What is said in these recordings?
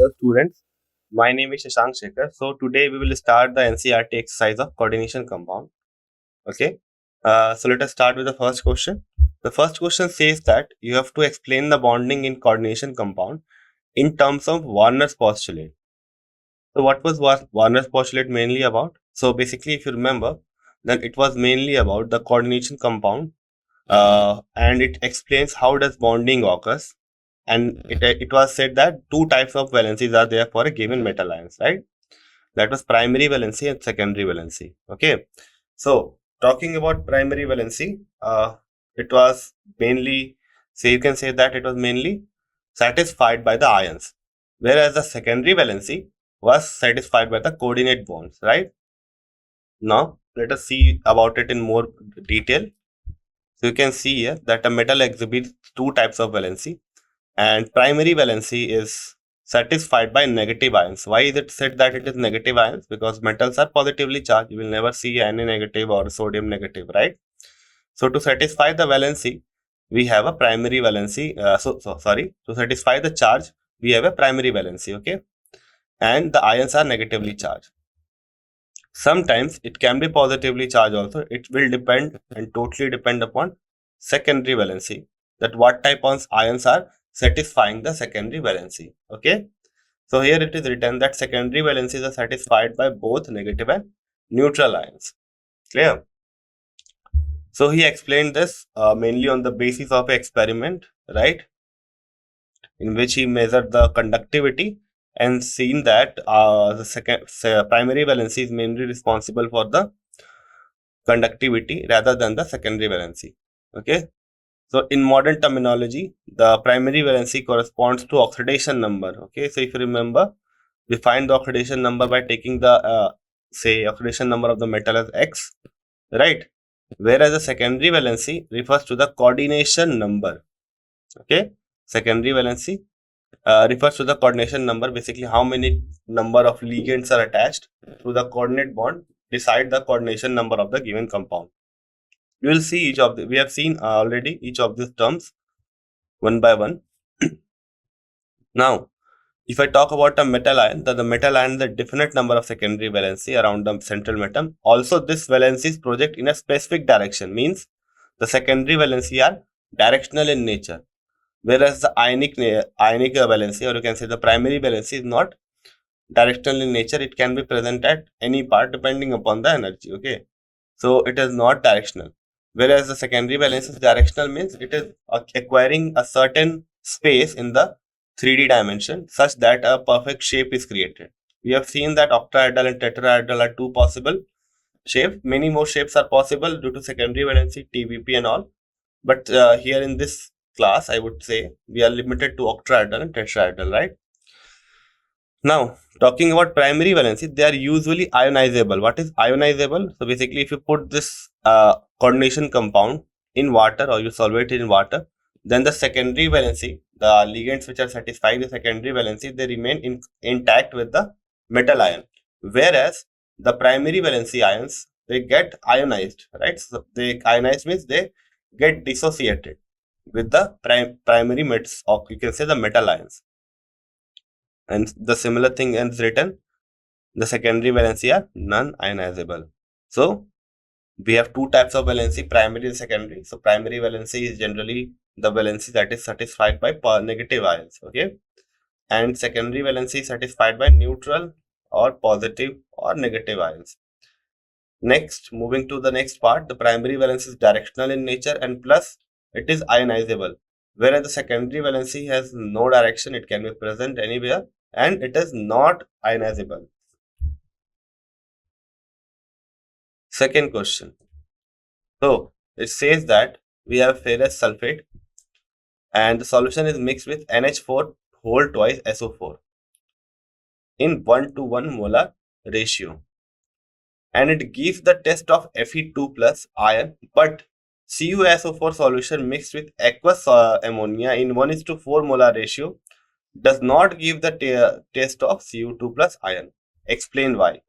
Hello students, my name is Shashank Shekhar. So today we will start the NCERT exercise of coordination compound. Okay, so let us start with the first question. The first question says that you have to explain the bonding in coordination compound in terms of Warner's postulate. So what was Warner's postulate mainly about? So basically if you remember, then it was mainly about the coordination compound and it explains how does bonding occurs. And it was said that two types of valencies are there for a given metal ions, right? That was primary valency and secondary valency. Okay, so talking about primary valency, it was mainly, say you can say that it was mainly satisfied by the ions, whereas the secondary valency was satisfied by the coordinate bonds, right? Now let us see about it in more detail. So you can see here that a metal exhibits two types of valency, and primary valency is satisfied by negative ions. Why is it said that it is negative ions? Because metals are positively charged. You will never see Na negative or sodium negative, right? So to satisfy the valency, we have a primary valency. Sorry, to satisfy the charge, we have a primary valency, okay? And the ions are negatively charged. Sometimes it can be positively charged also. It will depend and totally depend upon secondary valency, that what type of ions are satisfying the secondary valency. Okay, so here it is written that secondary valencies are satisfied by both negative and neutral ions. Clear? So he explained this mainly on the basis of an experiment, right, in which he measured the conductivity and seen that the primary valency is mainly responsible for the conductivity rather than the secondary valency. Okay, so in modern terminology, the primary valency corresponds to oxidation number. Okay, so if you remember, we find the oxidation number by taking the say oxidation number of the metal as X, right? Whereas the secondary valency refers to the coordination number. Okay, secondary valency refers to the coordination number. Basically, how many number of ligands are attached to the coordinate bond decide the coordination number of the given compound. You will see each of the, we have seen already each of these terms one by one. Now, if I talk about a metal ion, the metal ion has a definite number of secondary valency around the central atom. Also, this valencies project in a specific direction, means the secondary valency are directional in nature, whereas the ionic valency, or you can say the primary valency, is not directional in nature. It can be present at any part depending upon the energy. Okay, so it is not directional, whereas the secondary valence is directional, means it is acquiring a certain space in the 3D dimension such that a perfect shape is created. We have seen that octahedral and tetrahedral are two possible shapes. Many more shapes are possible due to secondary valency, TVP and all, but here in this class I would say we are limited to octahedral and tetrahedral, right? Now, talking about primary valency, they are usually ionizable. What is ionizable? So basically, if you put this coordination compound in water or you solvate it in water, then the secondary valency, the ligands which are satisfying the secondary valency, they remain intact with the metal ion. Whereas the primary valency ions, they get ionized, right? So they ionized means they get dissociated with the primary metals, or you can say the metal ions. And the similar thing is written, the secondary valency are non-ionizable. So we have two types of valency, primary and secondary. So primary valency is generally the valency that is satisfied by negative ions, okay, and secondary valency is satisfied by neutral or positive or negative ions. Next, moving to the next part, the primary valency is directional in nature and plus it is ionizable, whereas the secondary valency has no direction, it can be present anywhere and it is not ionizable. Second question. So it says that we have ferrous sulfate and the solution is mixed with NH4 whole twice SO4 in 1:1 molar ratio, and it gives the test of Fe2 plus ion, but CuSO4 solution mixed with aqueous ammonia in 1:4 molar ratio does not give the test of Cu2 plus ion. Explain why.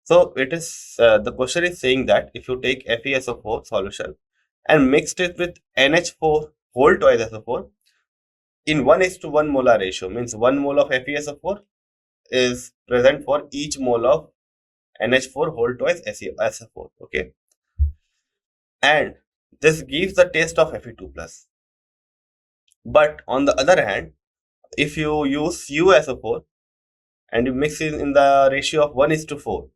So it is the question is saying that if you take FeSO4 solution and mixed it with NH4 whole twice SO4, in 1:1 molar ratio, means 1 mole of FeSO4 is present for each mole of NH4 whole twice SO4. Okay, and this gives the taste of Fe2 plus. But on the other hand, if you use CuSO4 and you mix it in the ratio of 1:4,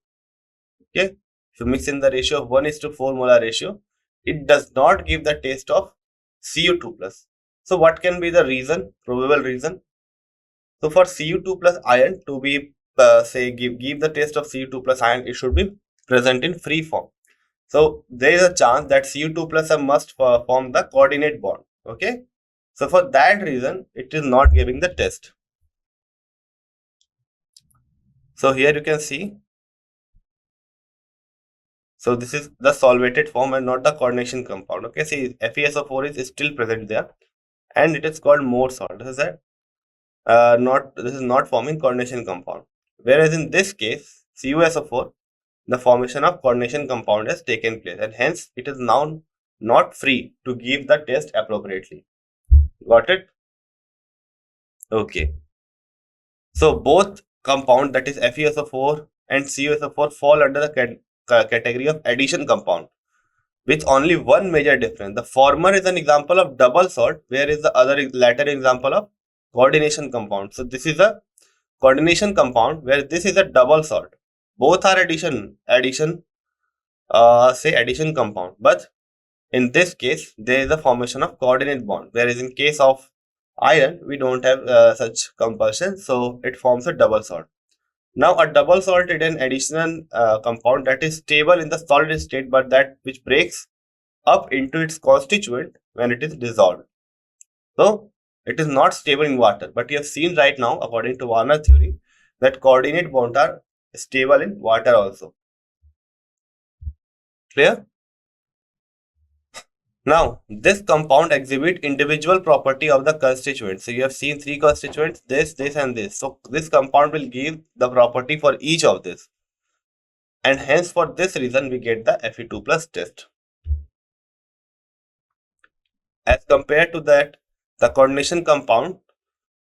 okay, if you mix in the ratio of 1:4 molar ratio, it does not give the taste of Cu2 plus. So what can be the reason, probable reason? So for Cu2 plus ion to be give the taste of Cu2 plus ion, it should be present in free form. So there is a chance that Cu2 plus must form the coordinate bond. Okay. So for that reason, it is not giving the test. So here you can see. So this is the solvated form and not the coordination compound. Okay. See, FeSO4 is still present there, and it is called more salt. This is that. This is not forming coordination compound. Whereas in this case, CuSO4, the formation of coordination compound has taken place, and hence it is now not free to give the test appropriately. Got it? Okay. So both compound, that is FeSO4 and CuSO4, fall under the category of addition compound, with only one major difference. The former is an example of double salt, whereas the latter example of coordination compound. So this is a coordination compound, where this is a double salt. Both are addition compound, but in this case there is a formation of coordinate bond, whereas in case of iron we don't have such compulsion, so it forms a double salt. Now a double salt is an additional compound that is stable in the solid state, but that which breaks up into its constituent when it is dissolved. So it is not stable in water, but you have seen right now, according to Warner theory, that coordinate bonds are stable in water also. Clear? Now, this compound exhibit individual property of the constituents. So you have seen three constituents, this, and this. So this compound will give the property for each of this. And hence for this reason, we get the Fe2 plus test. As compared to that, the coordination compound,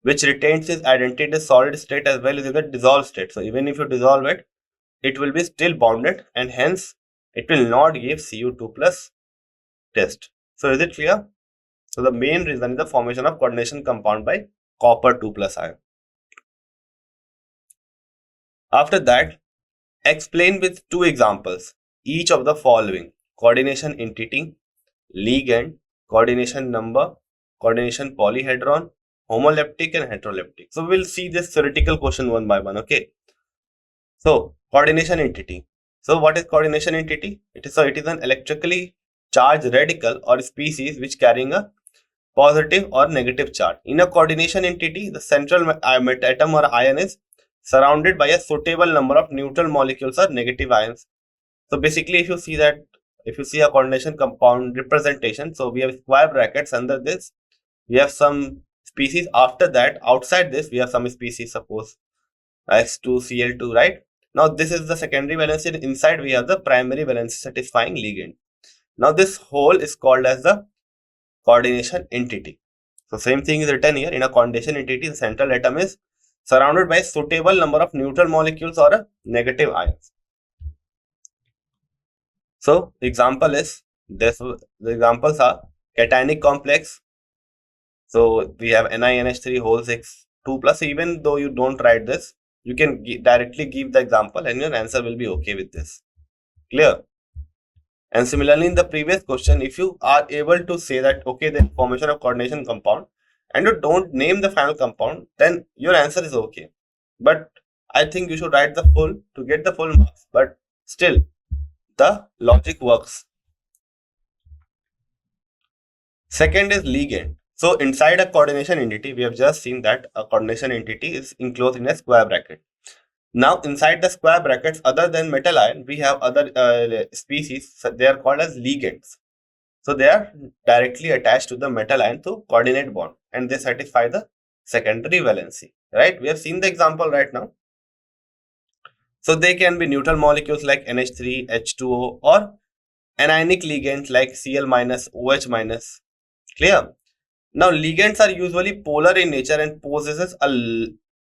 which retains its identity in solid state as well as in the dissolved state. So even if you dissolve it, it will be still bonded, and hence it will not give Cu2 plus test. So is it clear? So the main reason is the formation of coordination compound by copper 2 plus ion. After that, explain with two examples each of the following: coordination entity, ligand, coordination number, coordination polyhedron, homoleptic and heteroleptic. So we'll see this theoretical question one by one. Okay. So coordination entity. So what is coordination entity? It is an electrically charged radical or species which carrying a positive or negative charge. In a coordination entity, the central atom or ion is surrounded by a suitable number of neutral molecules or negative ions. So basically, if you see a coordination compound representation, so we have square brackets under this, we have some species. After that, outside this, we have some species, suppose X2Cl2, right? Now this is the secondary valency, and inside we have the primary valency satisfying ligand. Now this whole is called as the coordination entity. So same thing is written here. In a coordination entity, the central atom is surrounded by a suitable number of neutral molecules or a negative ions. So example is this. The examples are cationic complex. So we have NiNH3 whole 6 2 plus. Even though you don't write this, you can directly give the example and your answer will be okay with this. Clear? And similarly, in the previous question, if you are able to say that, okay, the formation of coordination compound, and you don't name the final compound, then your answer is okay. But I think you should write the full to get the full marks. But still, the logic works. Second is ligand. So inside a coordination entity, we have just seen that a coordination entity is enclosed in a square bracket. Now inside the square brackets, other than metal ion, we have other species. So they are called as ligands. So they are directly attached to the metal ion to coordinate bond, and they satisfy the secondary valency. Right? We have seen the example right now. So they can be neutral molecules like NH3, H2O, or anionic ligands like Cl minus, OH minus. Clear? Now, ligands are usually polar in nature and possesses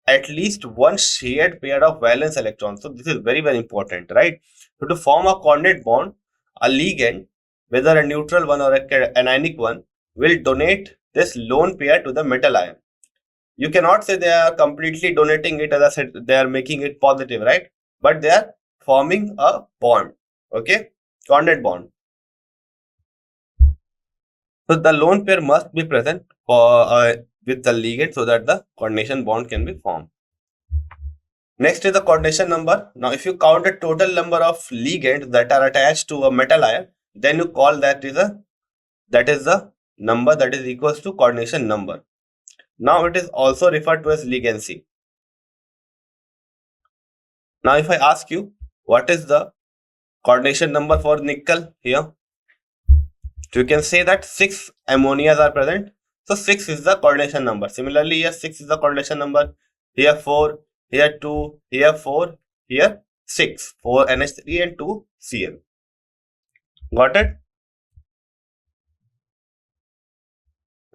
at least one shared pair of valence electrons. So, this is very, very important, right? So, to form a coordinate bond, a ligand, whether a neutral one or an anionic one, will donate this lone pair to the metal ion. You cannot say they are completely donating it, as I said, they are making it positive, right? But they are forming a bond, okay? Coordinate bond. So the lone pair must be present for with the ligand so that the coordination bond can be formed. Next is the coordination number. Now, if you count the total number of ligands that are attached to a metal ion, then you call that is the number that is equals to coordination number. Now, it is also referred to as ligancy. Now, if I ask you what is the coordination number for nickel here, so you can say that 6 ammonias are present. So 6 is the coordination number. Similarly, here 6 is the coordination number. Here 4, here 2, here 4, here 6. 4 NH3 and 2 Cl. Got it?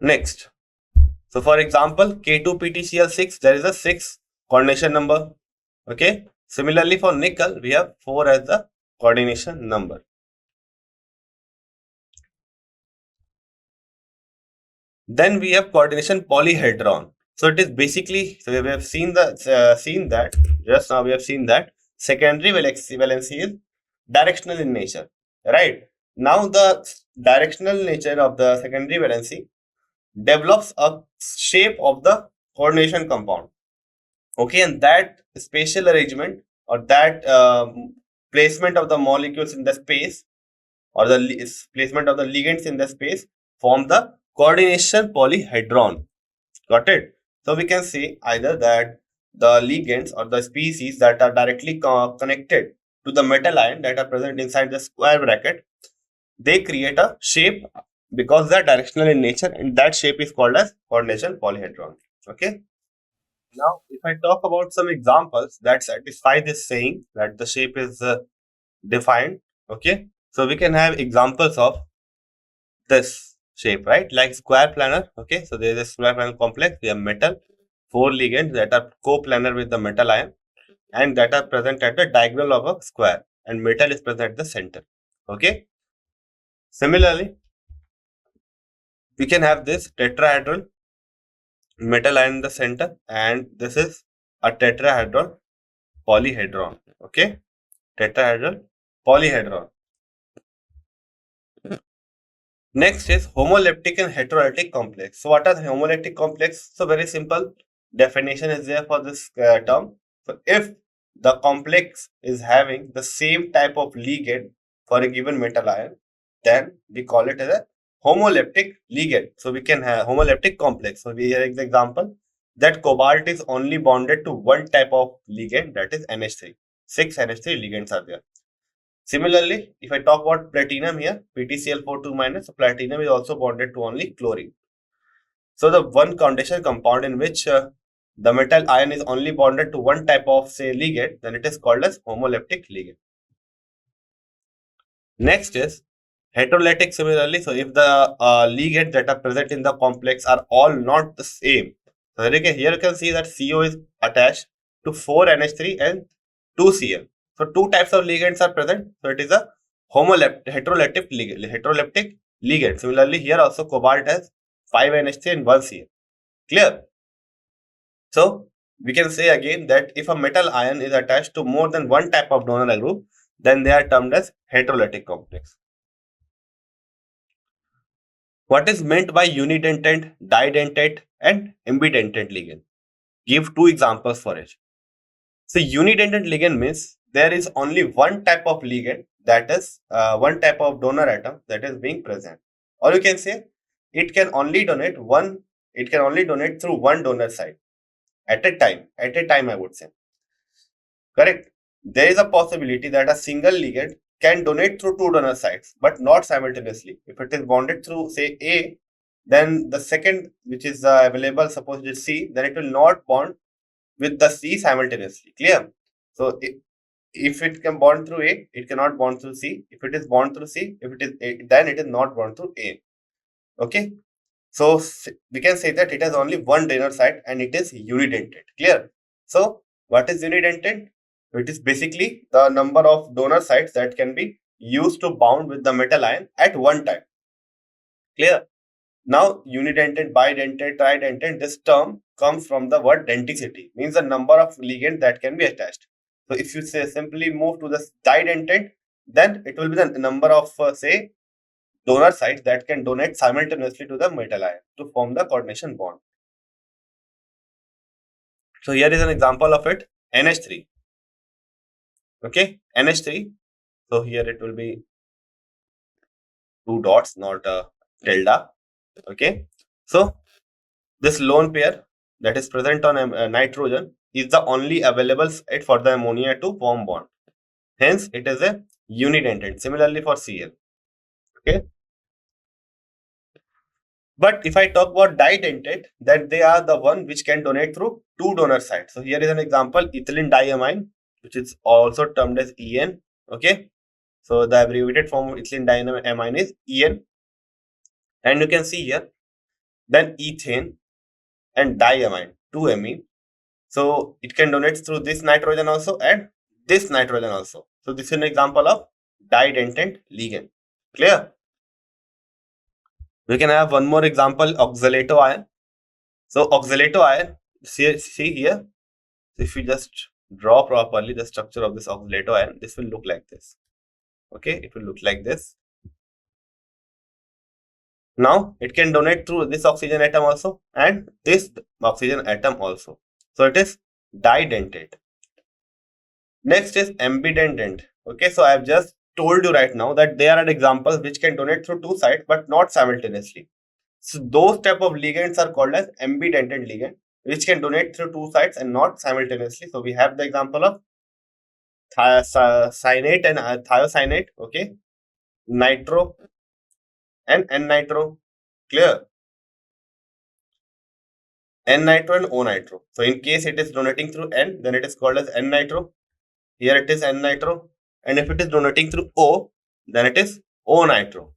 Next. So for example, K2PtCl6, there is a 6 coordination number. Okay. Similarly, for nickel, we have 4 as the coordination number. Then we have coordination polyhedron. So it is basically, so we have seen that just now we have seen that secondary valency is directional in nature, right? Now the directional nature of the secondary valency develops a shape of the coordination compound. Okay, and that spatial arrangement or that placement of the molecules in the space or the placement of the ligands in the space form the coordination polyhedron. Got it? So we can say either that the ligands or the species that are directly connected to the metal ion that are present inside the square bracket, they create a shape because they are directional in nature, and that shape is called as coordination polyhedron. Okay. Now, if I talk about some examples that satisfy this saying that the shape is defined, okay, so we can have examples of this shape, right? Like square planar, okay, so there is a square planar complex, we have metal, 4 ligands that are coplanar with the metal ion and that are present at the diagonal of a square, and metal is present at the center, okay. Similarly, we can have this tetrahedral metal ion in the center, and this is a tetrahedral polyhedron, okay, tetrahedral polyhedron. Next is homoleptic and heteroleptic complex. So what are the homoleptic complex? So very simple definition is there for this term. So if the complex is having the same type of ligand for a given metal ion, then we call it as a homoleptic ligand. So we can have homoleptic complex. So we have the example that cobalt is only bonded to one type of ligand, that is NH3. 6 NH3 ligands are there. Similarly, if I talk about platinum here, PtCl42 minus, so platinum is also bonded to only chlorine. So the one condition compound in which the metal ion is only bonded to one type of, say, ligand, then it is called as homoleptic ligand. Next is heterolytic. Similarly, so if the ligands that are present in the complex are all not the same, so here you can see that CO is attached to 4 NH3 and 2 Cl. So two types of ligands are present. So it is a heteroleptic ligand. Similarly, here also cobalt has 5 NH3 and 1 Cl. Clear? So we can say again that if a metal ion is attached to more than one type of donor group, then they are termed as heterolytic complex. What is meant by unidentate, didentate, and ambidentate ligand? Give two examples for it. So unidentate ligand means there is only one type of ligand, that is one type of donor atom that is being present. Or you can say it can only donate through one donor site at a time, I would say. Correct? There is a possibility that a single ligand can donate through two donor sites, but not simultaneously. If it is bonded through, say, A, then the second, which is available, suppose it is C, then it will not bond with the C simultaneously. Clear? So if it can bond through A, it cannot bond through C. If it is bond through C, if it is A, then it is not bond through A. Okay. So we can say that it has only one donor site and it is unidentate. Clear? So what is unidentate? It is basically the number of donor sites that can be used to bound with the metal ion at one time. Clear? Now, unidentate, bidentate, tridentate, this term comes from the word denticity, means the number of ligands that can be attached. So, if you say simply move to the didentate, then it will be the number of, say, donor sites that can donate simultaneously to the metal ion to form the coordination bond. So, here is an example of it, NH3. Okay, NH3. So, here it will be two dots, not a tilde. Okay, so this lone pair that is present on nitrogen is the only available site for the ammonia to form bond. Hence, it is a unidentate. Similarly for Cl. Okay. But if I talk about didentate, then they are the one which can donate through two donor sites. So here is an example, ethylene diamine, which is also termed as En. Okay. So the abbreviated form of ethylene diamine is En. And you can see here, then ethane and diamine, 2-amine. So it can donate through this nitrogen also and this nitrogen also. So this is an example of didentate ligand. Clear? We can have one more example, oxalato ion. So oxalato ion, see here, if you just draw properly the structure of this oxalato ion, this will look like this. Okay, it will look like this. Now it can donate through this oxygen atom also and this oxygen atom also. So it is didentate. Next is ambidentate. Okay, so I have just told you right now that there are examples which can donate through two sites but not simultaneously. So those type of ligands are called as ambidentate ligand, which can donate through two sites and not simultaneously. So we have the example of thiocyanate and thiocyanate. Okay, nitro and N-nitro. Clear? N-nitro and O-nitro. So in case it is donating through N, then it is called as N-nitro. Here it is N-nitro. And if it is donating through O, then it is O-nitro.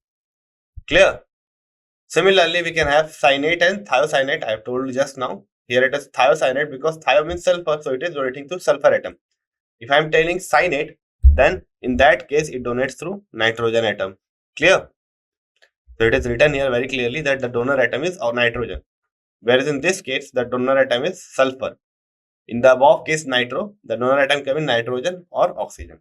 Clear? Similarly, we can have cyanate and thiocyanate. I have told you just now. Here it is thiocyanate because thio means sulfur, so it is donating through sulfur atom. If I am telling cyanate, then in that case it donates through nitrogen atom. Clear? So it is written here very clearly that the donor atom is nitrogen. Whereas in this case, the donor atom is sulfur. In the above case nitro, the donor atom can be nitrogen or oxygen.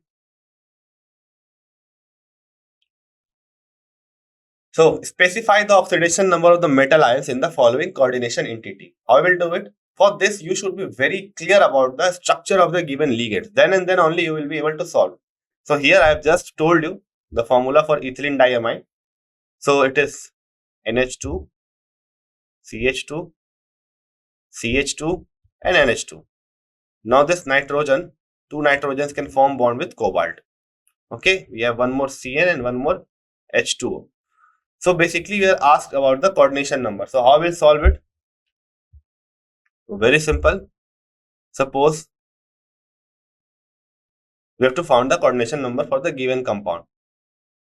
So specify the oxidation number of the metal ions in the following coordination entity. How I will do it? For this, you should be very clear about the structure of the given ligands. Then and then only you will be able to solve. So here I have just told you the formula for ethylene diamine. So it is NH2, CH2, CH2 and NH2. Now this nitrogen, two nitrogens can form bond with cobalt. Okay, we have one more Cn and one more H2O. So basically we are asked about the coordination number. So how we'll solve it? Very simple. Suppose we have to find the coordination number for the given compound.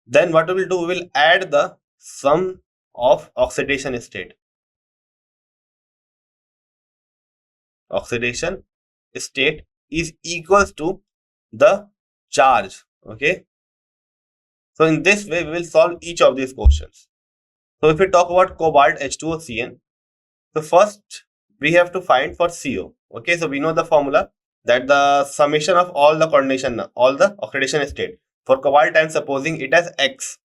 Then what we will do, we will add the sum of oxidation state. Oxidation state is equals to the charge. Okay. So in this way, we will solve each of these questions. So if we talk about cobalt H2O so first we have to find for CO. Okay, so we know the formula that the summation of all the coordination, all the oxidation state. For cobalt, I am supposing it as X,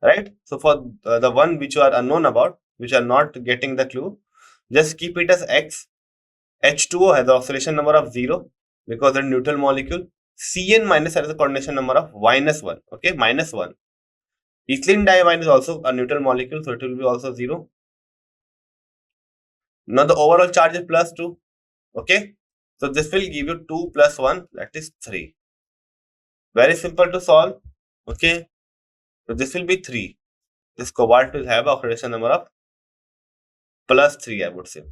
right? So for the one which you are unknown about, which are not getting the clue, just keep it as X. H2O has the oscillation number of 0 because it's a neutral molecule. Cn minus has the coordination number of -1. Okay, -1. Ethylene diamine is also a neutral molecule, so it will be also 0. Now the overall charge is +2. Okay, so this will give you 2 plus 1, that is 3. Very simple to solve. Okay, so this will be 3. This cobalt will have oxidation number of +3, I would say.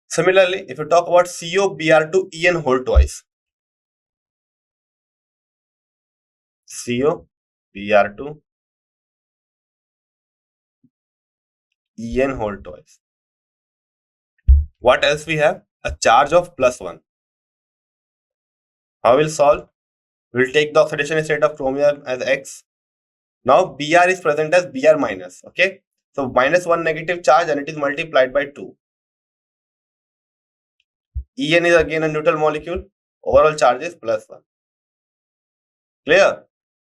Similarly, if you talk about COBr2En whole twice, COBr2 En whole twice. What else we have? A charge of +1. How will solve? We'll take the oxidation state of chromium as X. Now Br is present as Br minus. Okay. So -1 negative charge and it is multiplied by 2. En is again a neutral molecule. Overall charge is +1. Clear?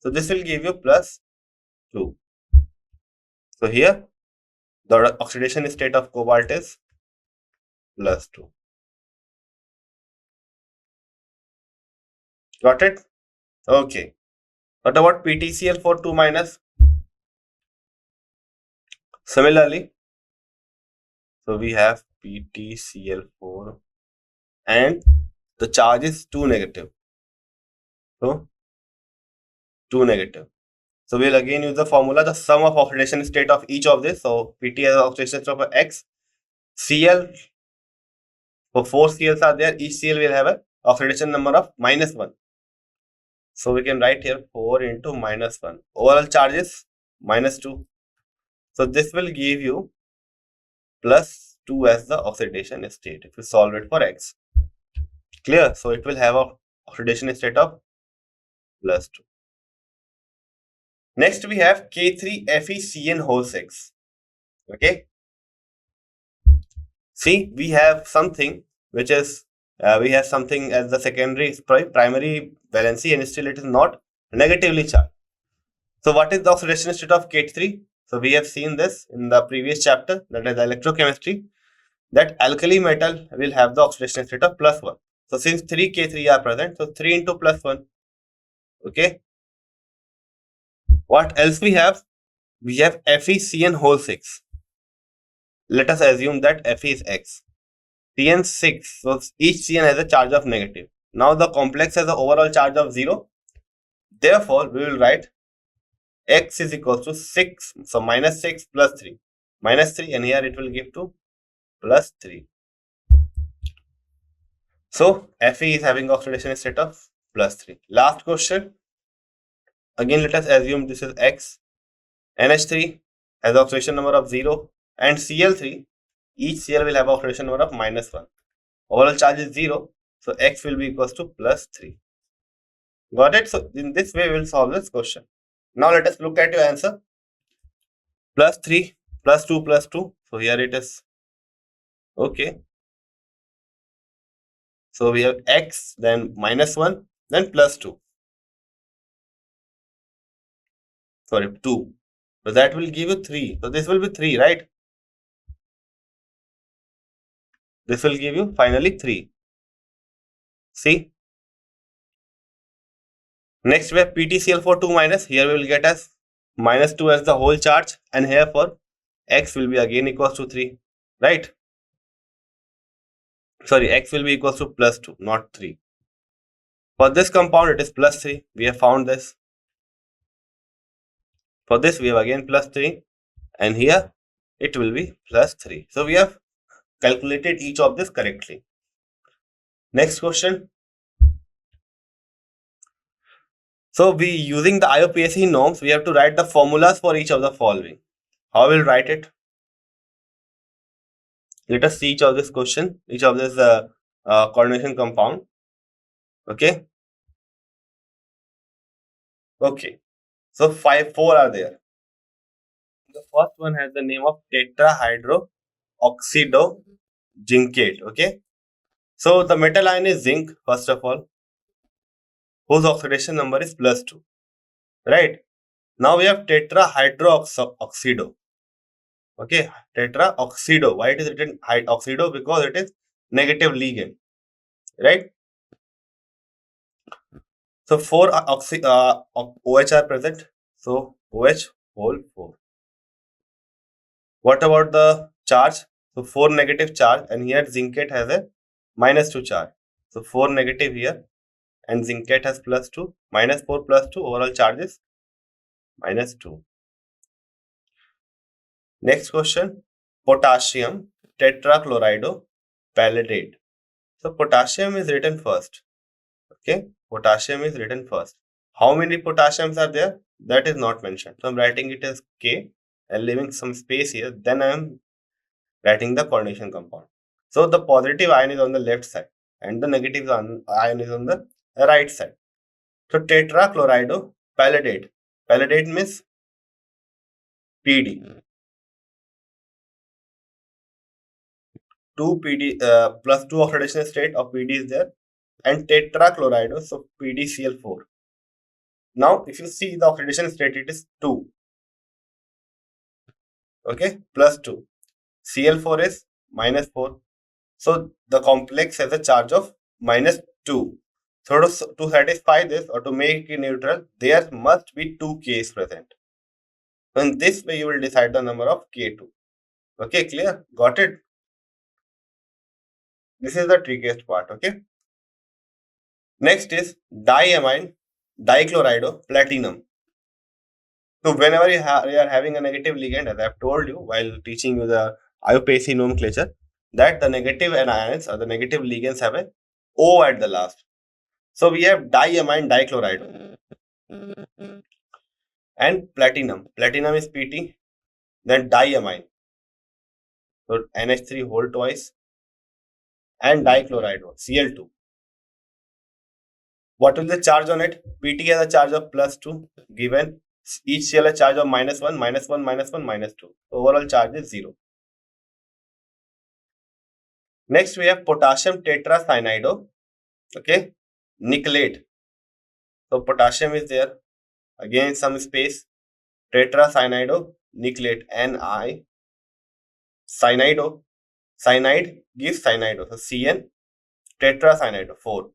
So this will give you +2. So here the oxidation state of cobalt is +2. Got it? Okay. What about PtCl4 2 minus? Similarly, so we have PtCl4 and the charge is 2 negative. So 2 negative. So we'll again use the formula, the sum of oxidation state of each of this. So Pt has oxidation state of X, Cl. So 4 Cls are there. Each Cl will have a oxidation number of -1. So we can write here 4 into -1. Overall charge is -2. So this will give you +2 as the oxidation state if you solve it for X. Clear? So it will have a oxidation state of +2. Next we have K3FeCN whole 6. Okay. See, we have something which is we have something as the secondary primary valency and still it is not negatively charged. So what is the oxidation state of K3? So we have seen this in the previous chapter, that is electrochemistry, that alkali metal will have the oxidation state of +1. So since 3 K3 are present, so 3 into +1. Okay. What else we have? We have FeCN whole 6. Let us assume that Fe is X. Cn 6. So each Cn has a charge of negative. Now the complex has an overall charge of 0. Therefore, we will write X is equal to 6. So -6 plus 3. -3 and here it will give to +3. So Fe is having oxidation state of +3. Last question. Again, let us assume this is X. NH3 has oxidation number of 0 and Cl3. Each Cl will have oxidation number of -1. Overall charge is 0. So X will be equals to +3. Got it? So in this way, we will solve this question. Now let us look at your answer. +3, +2, +2. So here it is. Okay. So we have X, then -1, then +2. Sorry, 2. So that will give you 3. So this will be 3, right? This will give you finally 3. See? Next we have PtCl4 2 minus. Here we will get as -2 as the whole charge, and here for X will be again equals to 3, right? Sorry, X will be equals to +2, not 3. For this compound, it is +3. We have found this. For this, we have again +3, and here it will be +3. So we have calculated each of this correctly. Next question. So we using the IUPAC norms, we have to write the formulas for each of the following. How will write it? Let us see each of this question, each of this coordination compound. Okay. Okay. So 4 are there. The first one has the name of tetrahydroxydozincate. Okay. So the metal ion is zinc, first of all, whose oxidation number is +2. Right. Now we have tetrahydroxydo. Okay, tetraoxido. Why it is written oxido? Because it is negative ligand. Right. So 4 OH are present. So OH whole 4. What about the charge? So 4 negative charge, and here zincate has a -2 charge. So 4 negative here, and zincate has +2. -4 +2, overall charge is -2. Next question, potassium tetrachlorido-palladate. So potassium is written first. Okay, potassium is written first. How many potassiums are there? That is not mentioned. So I'm writing it as K, and leaving some space here, then I am writing the coordination compound. So the positive ion is on the left side and the negative ion is on the right side. So tetrachlorido palladate means PD. 2 PD plus 2 oxidation state of PD is there, and tetrachlorido, so PdCl4. Now, if you see the oxidation state, it is 2. Okay, plus 2. Cl4 is minus 4. So the complex has a charge of minus 2. So to satisfy this or to make it neutral, there must be 2 Ks present. So in this way, you will decide the number of K2. Okay, clear? Got it? This is the trickiest part. Okay. Next is diamine dichlorido platinum. So whenever you are having a negative ligand, as I have told you while teaching you the IUPAC nomenclature, that the negative anions or the negative ligands have a O at the last. So we have diamine dichloride and platinum. Platinum is PT, then diamine. So NH3 whole twice and dichloride, Cl2. What will the charge on it? PT has a charge of plus 2 given. Each cell a charge of minus 1, minus 1, minus 1, minus 2. Overall charge is 0. Next we have potassium tetracyanide. Okay, nickelate. So potassium is there. Again some space. Tetracyanide, nickelate, Ni. Cyanide. Cyanide gives cyanide. So Cn tetracyanide 4.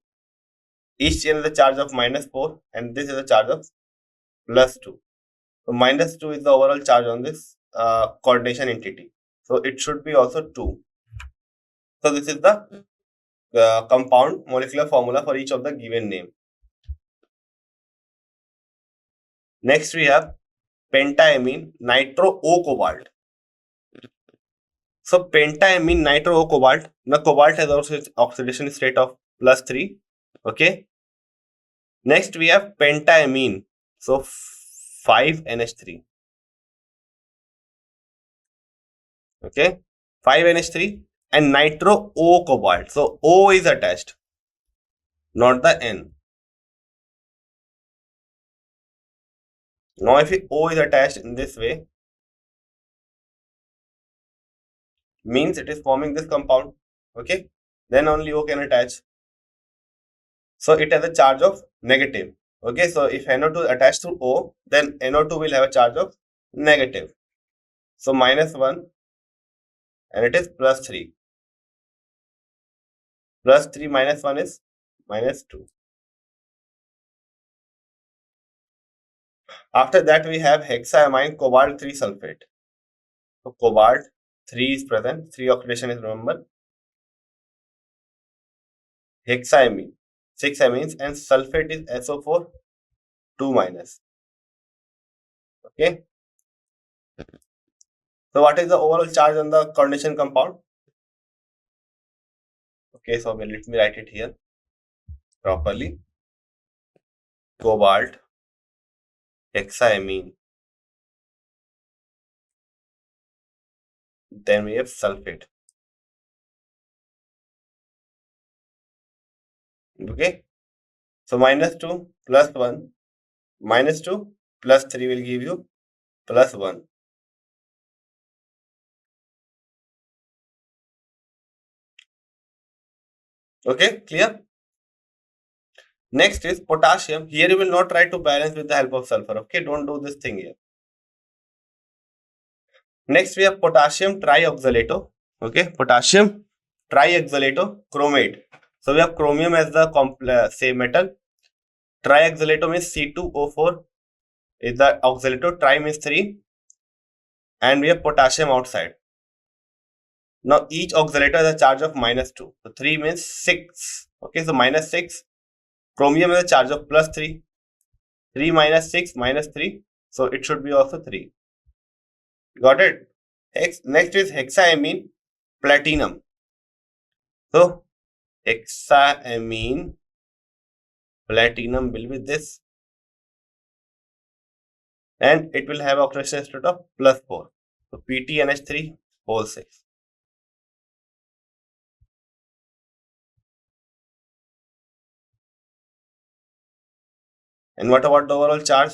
Each chain is a charge of minus 4 and this is a charge of plus 2. So minus 2 is the overall charge on this coordination entity. So it should be also 2. So this is the compound molecular formula for each of the given name. Next we have pentaamine nitro-O-cobalt. So pentaamine nitro-O-cobalt, the cobalt has also its oxidation state of plus 3. Okay. Next we have pentaamine. So 5NH3. Okay. 5NH3 and nitro-O-cobalt. So O is attached, not the N. Now if O is attached in this way, means it is forming this compound. Okay. Then only O can attach. So it has a charge of negative. Okay. So if NO2 attached to O, then NO2 will have a charge of negative. So minus 1 and it is plus 3. Plus 3 minus 1 is minus 2. After that, we have hexaamine cobalt 3 sulfate. So cobalt 3 is present. 3 oxidation is, remember. Hexaamine 6 amines and sulfate is SO4 2 minus. Okay. So what is the overall charge on the coordination compound? Okay, so let me write it here properly. Cobalt, hexaamine, then we have sulfate. Okay, so minus 2 plus 1, minus 2 plus 3 will give you plus 1. Okay, clear? Next is potassium. Here you will not try to balance with the help of sulfur. Okay, don't do this thing here. Next we have potassium trioxalato. Okay, potassium trioxalato chromate. So we have chromium as the same metal. Trioxalato means C2O4 is the oxalato. Tri means 3. And we have potassium outside. Now each oxalato has a charge of minus 2. So 3 means 6. Okay, so minus 6. Chromium has a charge of plus 3. 3 minus 6 minus 3. So it should be also 3. Got it? Next is hexaamine platinum. So hexaamine, platinum will be this. and it will have oxidation state of +4. So PTNH3 whole 6. And what about the overall charge?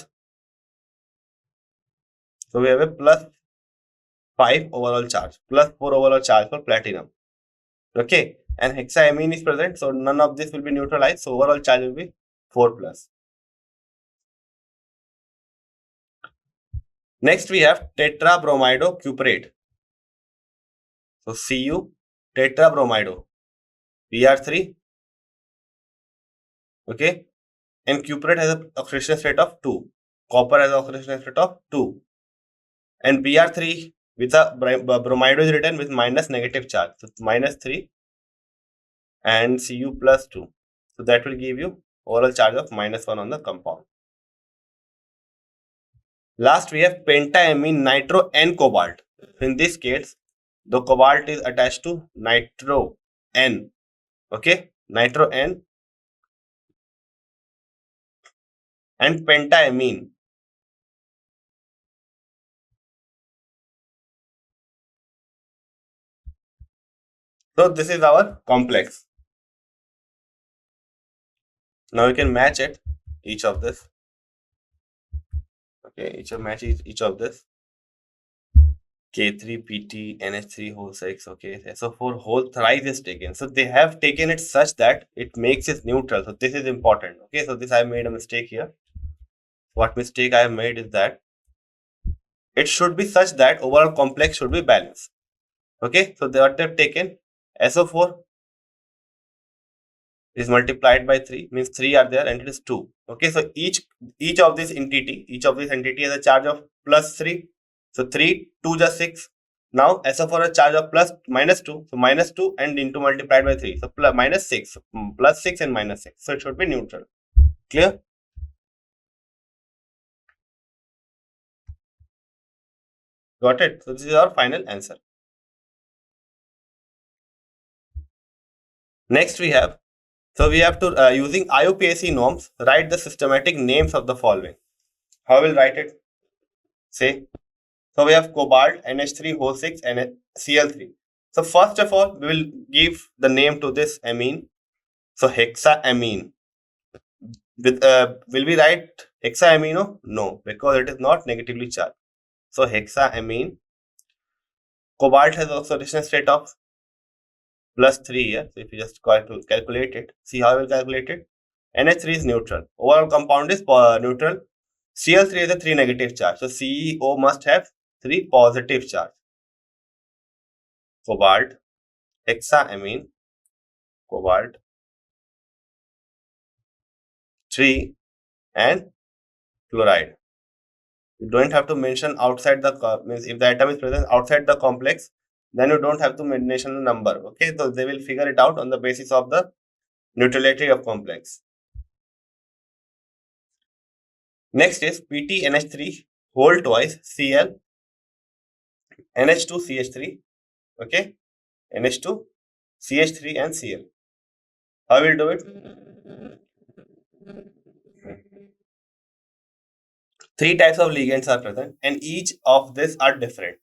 So we have a +5 overall charge, +4 overall charge for platinum. Okay, and hexaamine is present, so none of this will be neutralized. So overall charge will be 4+. Next we have tetrabromido cuprate. So Cu tetrabromido, Br3. Okay, and cuprate has an oxidation state of 2. Copper has an oxidation state of 2. And Br3 with a bromido is written with minus negative charge. So -3 and Cu +2. So that will give you overall charge of -1 on the compound. Last we have pentaamine nitro N cobalt. In this case, the cobalt is attached to nitro N. Okay, nitro N and pentaamine. So this is our complex. Now you can match it, each of this. Okay, each of this. K3PT NH3 whole 6. Okay, so for whole thrice is taken. So they have taken it such that it makes it neutral. So this is important. Okay, so this I made a mistake here. What mistake I have made is that it should be such that overall complex should be balanced. Okay, so what they have taken, SO4 is multiplied by 3, means 3 are there and it is 2. Okay, so each of this entity has a charge of +3. So 3, 2 just 6. Now SO4 has charge of -2. So -2 and into multiplied by 3. So -6, +6 and -6. So it should be neutral. Clear? Got it? So this is our final answer. Next we have, so we have to, using IUPAC norms, write the systematic names of the following. How will write it? Say, so we have cobalt, NH3 whole 6 and Cl3. So first of all, we will give the name to this amine. So hexaamine. Will we write hexaamino? No, because it is not negatively charged. So hexaamine. Cobalt has oxidation state of +3 here. So if you just calculate it, see how we will calculate it. NH3 is neutral. Overall compound is neutral. Cl3 has a 3 negative charge. So CEO must have 3 positive charge. Cobalt, hexaamine, cobalt, 3 and chloride. You don't have to mention outside the means if the atom is present outside the complex, then you don't have to mention the number. Okay, so they will figure it out on the basis of the neutrality of complex. Next is PTNH3 whole twice Cl NH2CH3. Okay, NH2 CH3 and Cl. How will do it? 3 types of ligands are present and each of these are different,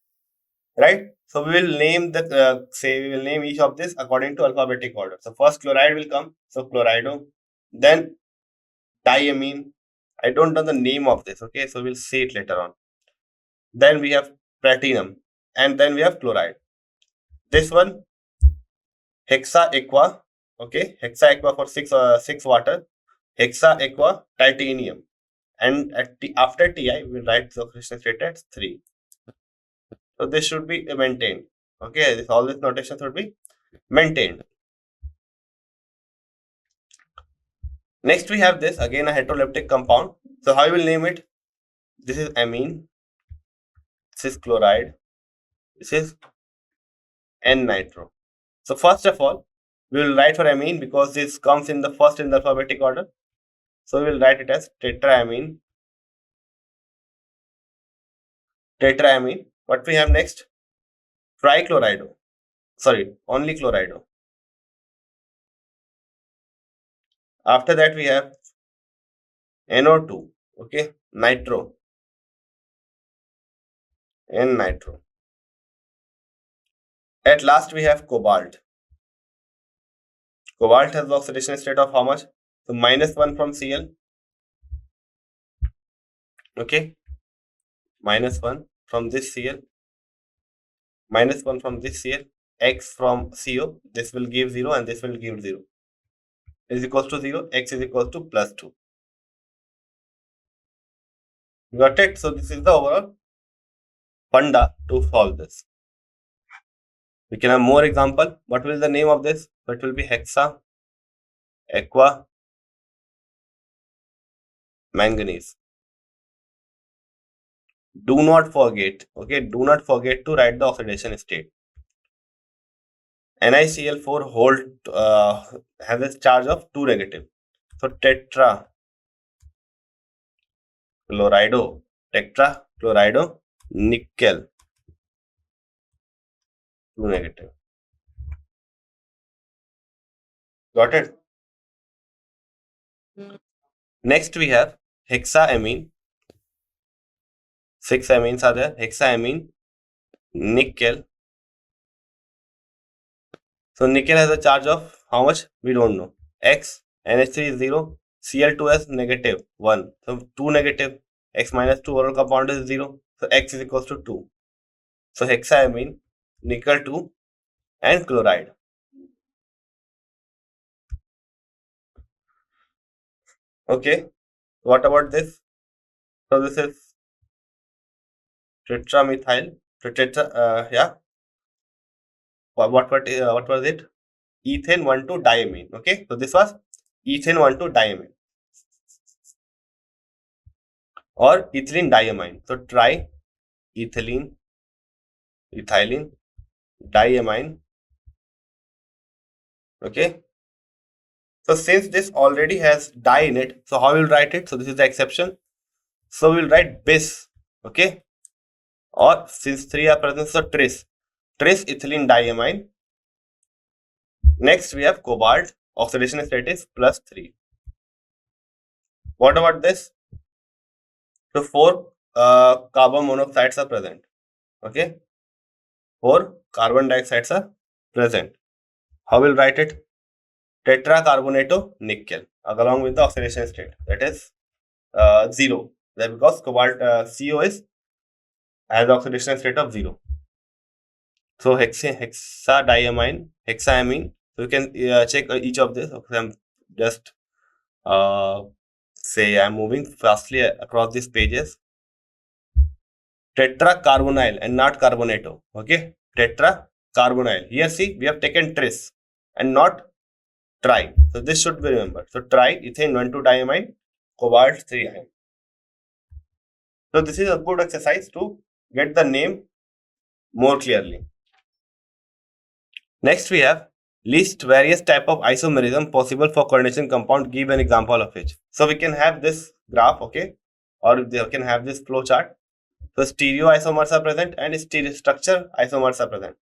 right? So we will name we will name each of this according to alphabetic order. So first chloride will come, so chlorido, then diamine. I don't know the name of this, okay, so we'll see it later on. Then we have platinum and then we have chloride. This one hexa aqua, okay, hexa aqua for 6 water, hexa aqua titanium, and after Ti we will write the oxidation state at 3. So this should be maintained. Okay, all this notation should be maintained. Next we have this again a heteroleptic compound. So how you will name it? This is amine, this is chloride, this is N-nitro. So first of all, we will write for amine because this comes in the first in the alphabetic order. So we will write it as tetraamine. Tetraamine. What we have next? Trichlorido. Sorry, only chlorido. After that we have NO2. Okay, nitro. and nitro. At last, we have cobalt. Cobalt has the oxidation state of how much? So -1 from Cl. Okay, -1 from this Cl, -1 from this Cl, X from CO. This will give 0 and this will give 0. Is equals to 0. X is equals to +2. Got it? So this is the overall funda to solve this. We can have more example. What will be the name of this? It will be hexa aqua manganese. Do not forget, okay, do not forget to write the oxidation state. NiCl4 hold has a charge of 2 negative. So tetrachlorido nickel 2 negative. Got it? Next we have hexaamine. 6 amines are there. Hexaamine, nickel. So nickel has a charge of how much? We don't know. X, NH3 is 0, Cl2 has -1. So 2 negative. X minus 2 overall compound is 0. So X is equals to 2. So hexaamine, nickel 2 and chloride. Okay. What about this? So this is tetramethyl. Yeah. What was it? Ethane 1,2-diamine. Okay. So this was ethane 1,2-diamine or ethylene diamine. So try ethylene, ethylene, diamine. Okay. So since this already has di in it, so how we'll write it? So this is the exception. So we'll write bis. Okay. Or since 3 are present, so tris ethylene diamine. Next we have cobalt. Oxidation state is +3. What about this? So 4 carbon monoxides are present. Okay. 4 carbon dioxides are present. How will write it? Tetracarbonato nickel along with the oxidation state, that is 0. That because cobalt CO is has the oxidation state of 0. So hexaamine. So you can check each of this. Okay, I'm just say I'm moving fastly across these pages. Tetracarbonyl and not carbonato. Okay, tetracarbonyl. Here see we have taken tris and not tri. So this should be remembered. So tri ethane 1,2-diamine, cobalt 3 ion. So this is a good exercise to get the name more clearly. Next we have list various type of isomerism possible for coordination compound. Give an example of each. So we can have this graph, okay, or we can have this flow chart. So stereoisomers are present and structure isomers are present.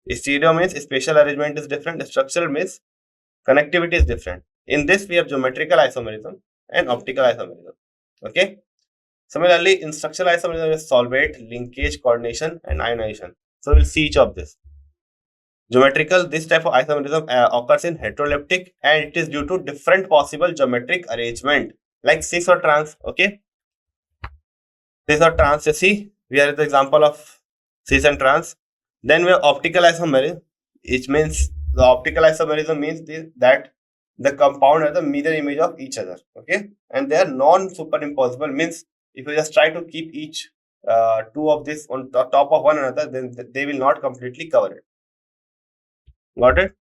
Stereo means spatial arrangement is different. Structural means connectivity is different. In this we have geometrical isomerism and optical isomerism. Okay. Similarly, in structural isomerism is solvate, linkage, coordination, and ionization. So we'll see each of this. Geometrical, this type of isomerism occurs in heteroleptic and it is due to different possible geometric arrangement like cis or trans. Okay, cis or trans. You see, we are the example of cis and trans. Then we have optical isomerism, which means the optical isomerism means that the compound has a mirror image of each other. Okay, and they are non-superimposable, means if you just try to keep each two of this on top of one another, then they will not completely cover it. Got it?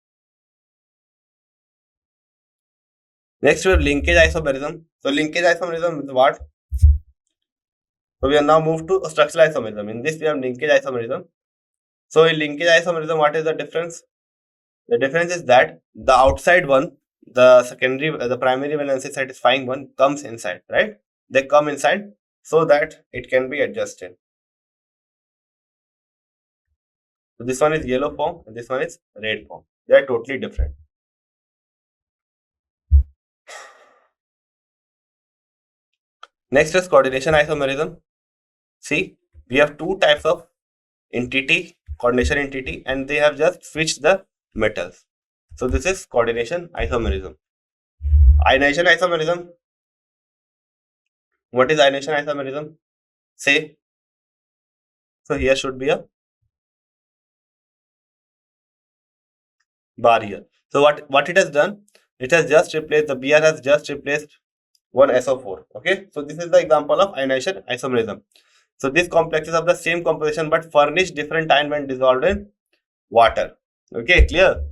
Next we have linkage isomerism. So linkage isomerism is what? So we are now moved to structural isomerism. In this we have linkage isomerism. So in linkage isomerism, what is the difference? The difference is that the outside one, the primary valency satisfying one comes inside, right? They come inside so that it can be adjusted. So this one is yellow form and this one is red form. They are totally different. Next is coordination isomerism. See, we have two types of entity, coordination entity, and they have just switched the metals. So this is coordination isomerism. Ionization isomerism. What is ionization isomerism? Say. So here should be a bar here. So what it has done? It has just replaced, the Br has just replaced one SO4. Okay. So this is the example of ionization isomerism. So these complexes of the same composition but furnish different ion when dissolved in water. Okay, clear?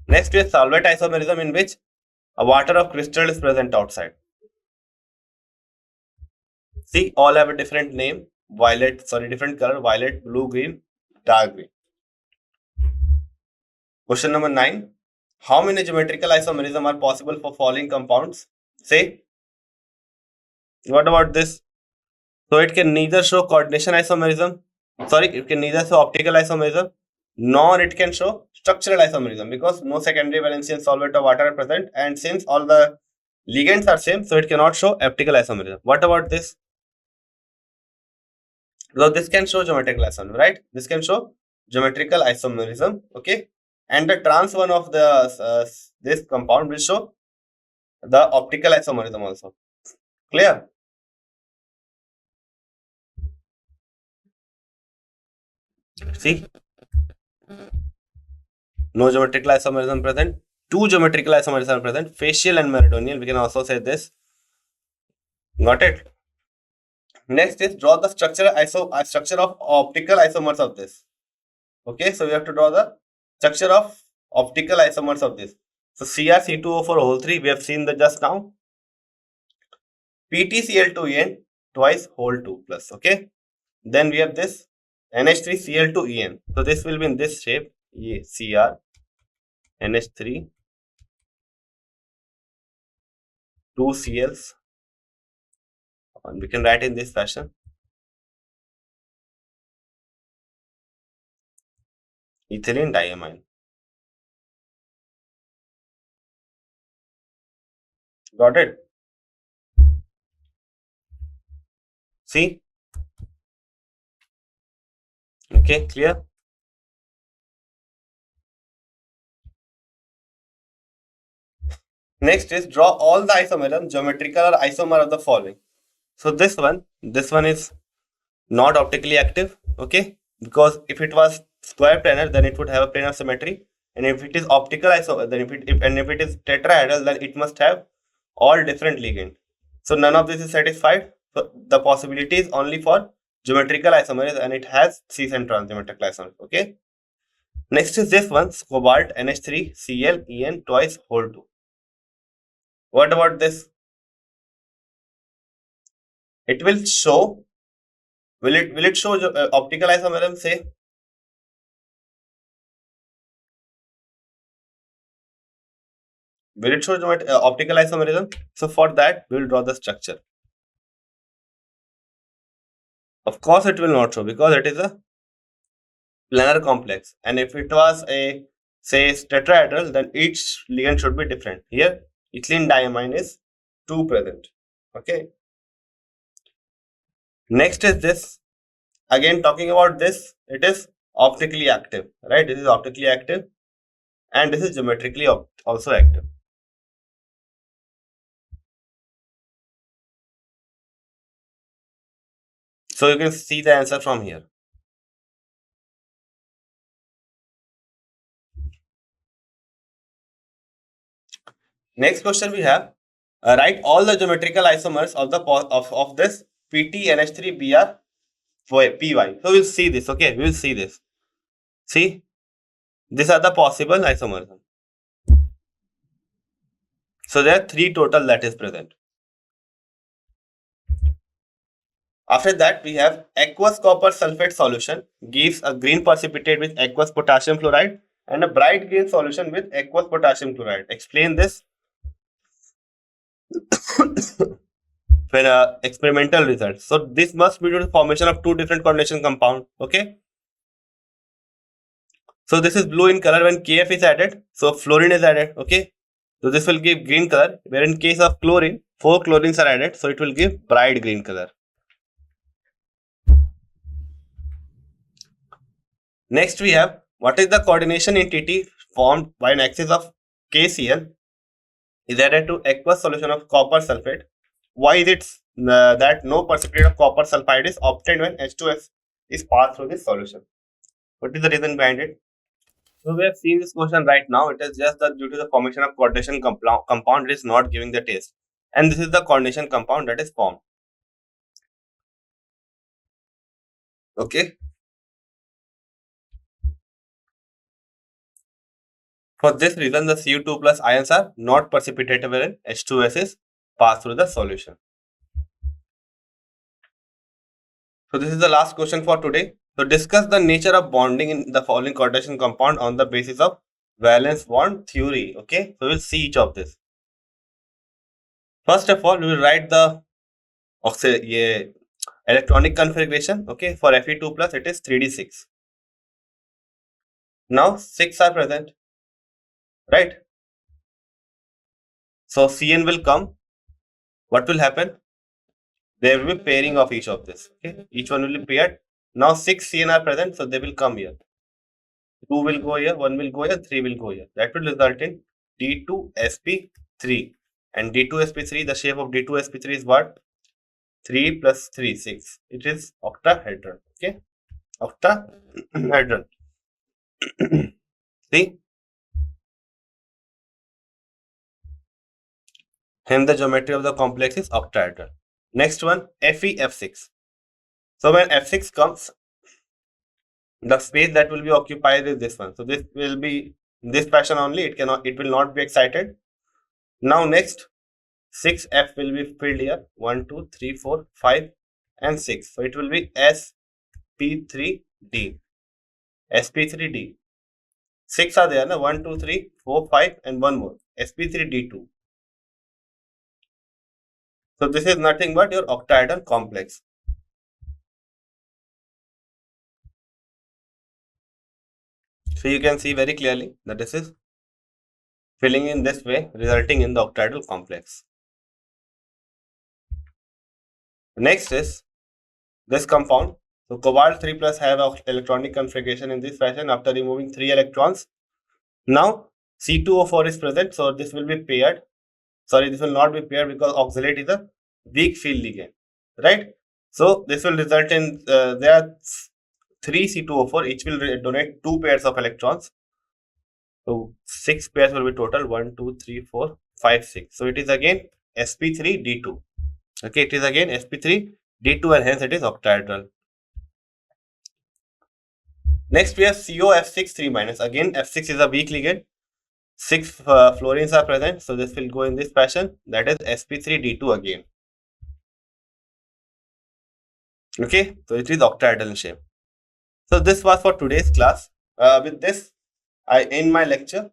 Next is solvent isomerism, in which a water of crystal is present outside. See, all have a different name, different color, violet, blue, green, dark green. Question number 9. How many geometrical isomerism are possible for following compounds? Say, what about this? So it can neither show coordination isomerism, it can neither show optical isomerism, nor it can show structural isomerism, because no secondary valency in solvent or water are present, and since all the ligands are same, so it cannot show optical isomerism. What about this? So this can show geometrical isomerism, right? This can show geometrical isomerism, okay? And the trans one of the this compound will show the optical isomerism also. Clear? See, no geometrical isomerism present. Two geometrical isomers are present, facial and meridional. We can also say this. Got it? Next is draw the structure of optical isomers of this. Okay, so we have to draw the structure of optical isomers of this. So CrC2O4 whole 3, we have seen that just now. PtCl2En twice whole 2 plus. Okay, then we have this NH3Cl2En. So this will be in this shape, Cr NH3 2 Cls, and we can write in this fashion. Ethylene diamine. Got it? See? Okay, clear? Next is draw all the isomerism, geometrical or isomer of the following. So this one is not optically active, okay? Because if it was square planar, then it would have a planar symmetry, and if it is optical isomer, then if it is tetrahedral, then it must have all different ligand. So none of this is satisfied. So the possibility is only for geometrical isomers, and it has cis and transgeometrical isomers. Okay. Next is this one, cobalt NH3Cl En twice whole 2. What about this? It will show. Will it show optical isomerism? Say. Will it show optical isomerism? So for that, we will draw the structure. Of course, it will not show because it is a planar complex. And if it was a, say, tetrahedral, then each ligand should be different. Here, ethylene diamine is 2 present. Okay. Next is this. Again, talking about this, it is optically active, right? This is optically active, and this is geometrically also active. So you can see the answer from here. Next question we have, write all the geometrical isomers of the of this PtNH3Br Py. So we'll see this. Okay, we will see this. See, these are the possible isomers. So there are 3 total that is present. After that, we have aqueous copper sulfate solution gives a green precipitate with aqueous potassium chloride and a bright green solution with aqueous potassium chloride. Explain this. When experimental results. So this must be due to the formation of 2 different coordination compound. Okay. So this is blue in color when Kf is added. So fluorine is added. Okay. So this will give green color. Where in case of chlorine, 4 chlorines are added. So it will give bright green color. Next we have, what is the coordination entity formed by an axis of KCl is added to aqueous solution of copper sulfate? Why is it that no precipitate of copper sulfide is obtained when H2S is passed through this solution? What is the reason behind it? So we have seen this question right now. It is just that due to the formation of coordination compound, it is not giving the taste. And this is the coordination compound that is formed. Okay. For this reason, the Cu2 plus ions are not precipitated when H2S is passed through the solution. So this is the last question for today. So discuss the nature of bonding in the following coordination compound on the basis of valence bond theory. Okay. So we'll see each of this. First of all, we will write the electronic configuration. Okay. For Fe2 plus, it is 3d6. Now 6 are present. Right. So Cn will come. What will happen? There will be pairing of each of this. Okay. Each one will be paired. Now 6 Cn are present, so they will come here. 2 will go here, 1 will go here, 3 will go here. That will result in D2sp3. And D2sp3, the shape of D2sp3 is what? 3 plus 3, 6. It is octahedral. Okay. Octahedral. See? Hence the geometry of the complex is octahedral. Next one, FeF6. So when F6 comes, the space that will be occupied is this one. So this will be in this fashion only. It will not be excited. Now next, 6F will be filled here. 1, 2, 3, 4, 5 and 6. So it will be sp3d. sp3d. 6 are there, na? 1, 2, 3, 4, 5 and 1 more. sp3d2. So this is nothing but your octahedral complex. So you can see very clearly that this is filling in this way, resulting in the octahedral complex. Next is this compound. So cobalt 3 plus have electronic configuration in this fashion after removing 3 electrons. Now C2O4 is present, so this will be paired. Sorry, this will not be paired because oxalate is a weak field ligand, right? So this will result in there are 3 C2O4, each will donate 2 pairs of electrons. So 6 pairs will be total 1, 2, 3, 4, 5, 6. So it is again sp3d2. Okay, it is again sp3d2 and hence it is octahedral. Next we have COF6 3 minus. Again F6 is a weak ligand. 6 fluorines are present, so this will go in this fashion. That is sp3d2 again. Okay, so it is octahedral in shape. So this was for today's class. With this, I end my lecture.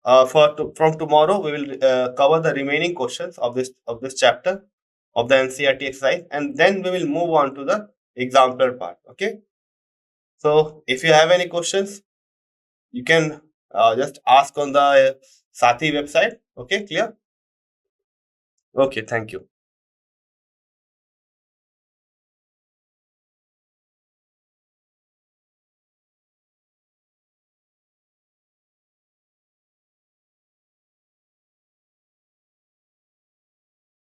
From tomorrow, we will cover the remaining questions of this chapter of the NCERT exercise, and then we will move on to the example part. Okay. So if you have any questions, you can just ask on the SATHEE website. Okay, clear? Okay, thank you.